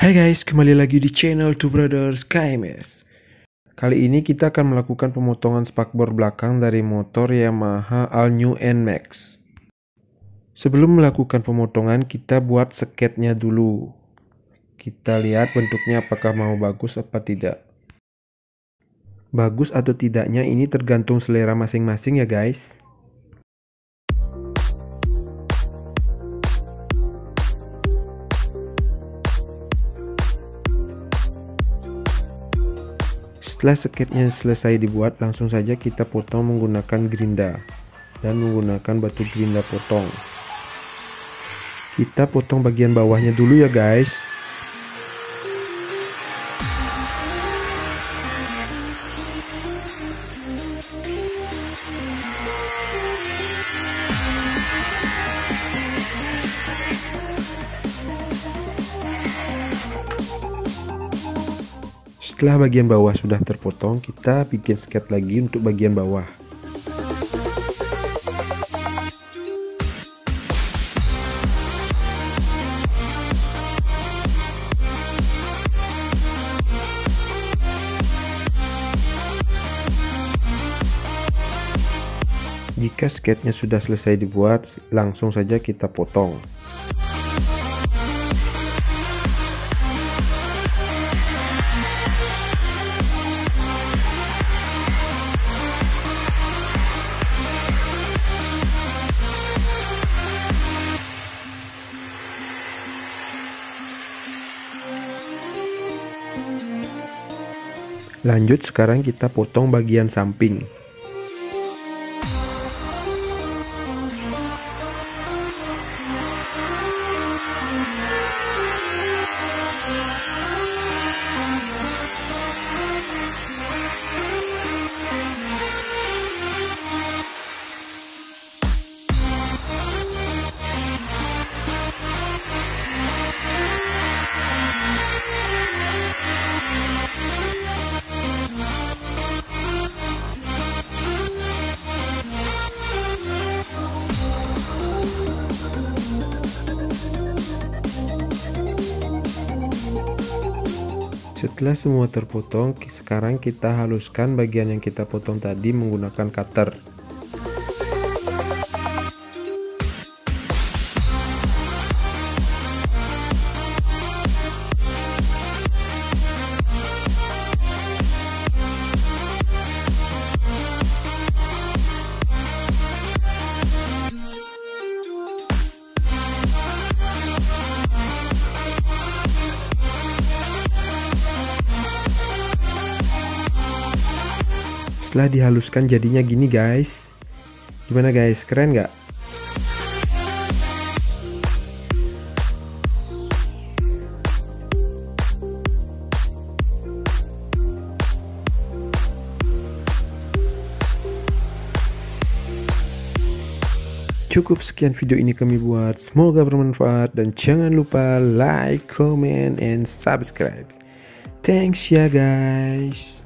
Hai guys, kembali lagi di channel Two Brothers KMS. Kali ini kita akan melakukan pemotongan spakbor belakang dari motor Yamaha All New nmax. Sebelum melakukan pemotongan, kita buat sketnya dulu. Kita lihat bentuknya apakah mau bagus apa tidak. Bagus atau tidaknya ini tergantung selera masing-masing ya guys. Setelah sketnya selesai dibuat, langsung saja kita potong menggunakan gerinda dan menggunakan batu gerinda potong. Kita potong bagian bawahnya dulu ya guys. Setelah bagian bawah sudah terpotong, kita bikin sket lagi untuk bagian bawah. Jika sketnya sudah selesai dibuat, langsung saja kita potong. Lanjut, sekarang kita potong bagian samping. Setelah semua terpotong, sekarang kita haluskan bagian yang kita potong tadi menggunakan cutter. Setelah dihaluskan jadinya gini guys. Gimana guys, keren nggak? Cukup sekian video ini kami buat, semoga bermanfaat dan jangan lupa like, comment, and subscribe. Thanks ya guys.